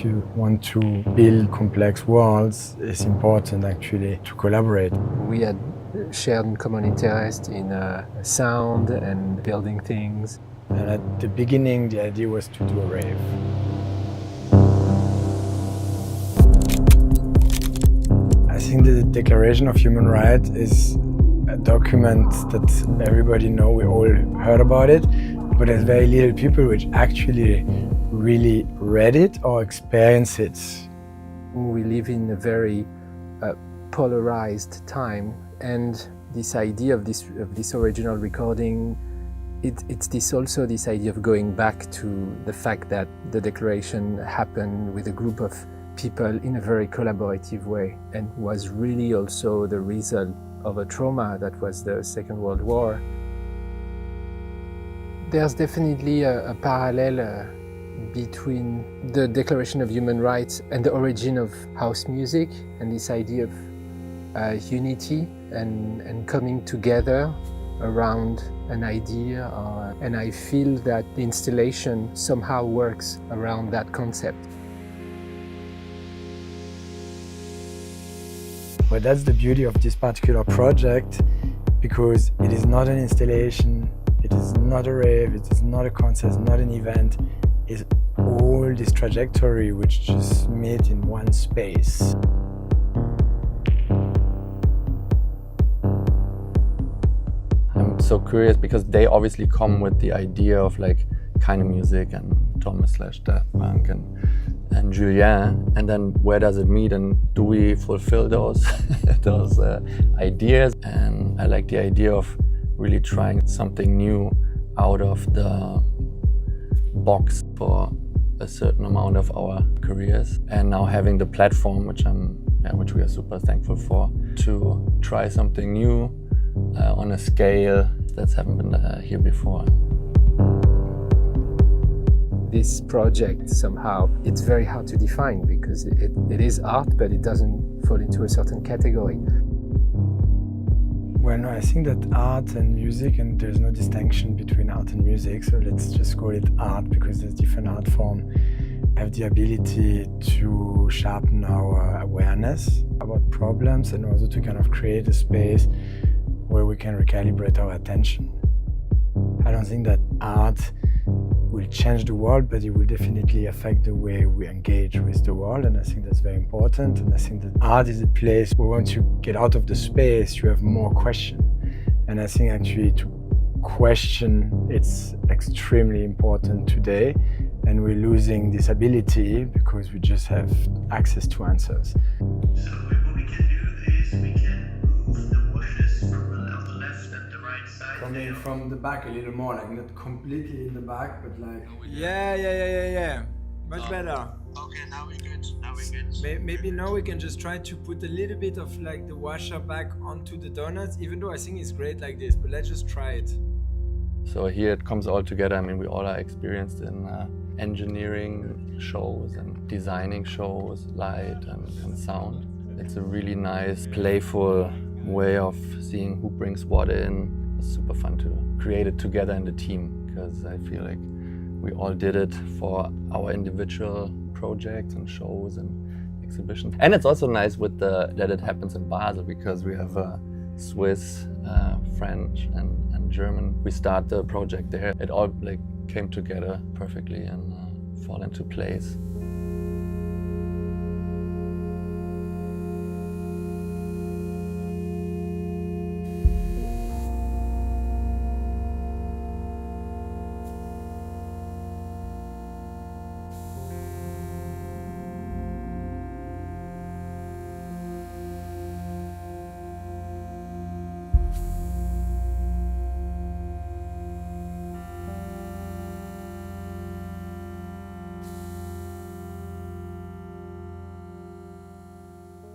if you want to build complex worlds, it's important actually to collaborate. We had shared common interest in sound and building things. And at the beginning, the idea was to do a rave. I think the Declaration of Human Rights is a document that everybody knows, we all heard about it, but there's very little people which actually really read it or experience it. We live in a very polarized time, and this idea of this original recording, it's also this idea of going back to the fact that the declaration happened with a group of people in a very collaborative way, and was really also the result of a trauma that was the Second World War. There's definitely a parallel between the Declaration of Human Rights and the origin of house music, and this idea of unity and coming together around an idea, and I feel that the installation somehow works around that concept. But that's the beauty of this particular project, because it is not an installation, it is not a rave, it is not a concert, it's not an event. It's all this trajectory which just meet in one space. I'm so curious because they obviously come with the idea of like kind of music and Thomas/Daft Punk and Julian, and then where does it meet and do we fulfill those those ideas? And I like the idea of really trying something new out of the box for a certain amount of our careers, and now having the platform, which we are super thankful for, to try something new on a scale that's haven't been here before. This project, somehow, it's very hard to define because it is art, but it doesn't fall into a certain category. Well, no, I think that art and music, and there's no distinction between art and music, so let's just call it art because there's different art forms, have the ability to sharpen our awareness about problems and also to kind of create a space where we can recalibrate our attention. I don't think that art will change the world, but it will definitely affect the way we engage with the world, and I think that's very important. And I think that art is a place where once you get out of the space, you have more question. And I think actually to question, it's extremely important today, and we're losing this ability because we just have access to answers. So what we can do is we can move the washes from the left and the right side. Coming from the back a little more, like not completely in the back, but like... Yeah. Much better. Okay, now we're good. Maybe now we can just try to put a little bit of like the washer back onto the donuts, even though I think it's great like this, but let's just try it. So here it comes all together. I mean, we all are experienced in engineering shows and designing shows, light and sound. It's a really nice, playful way of seeing who brings what in. It's super fun to create it together in the team, because I feel like we all did it for our individual projects and shows and exhibitions. And it's also nice with that it happens in Basel, because we have Swiss, French and German. We start the project there. It all like came together perfectly and fall into place.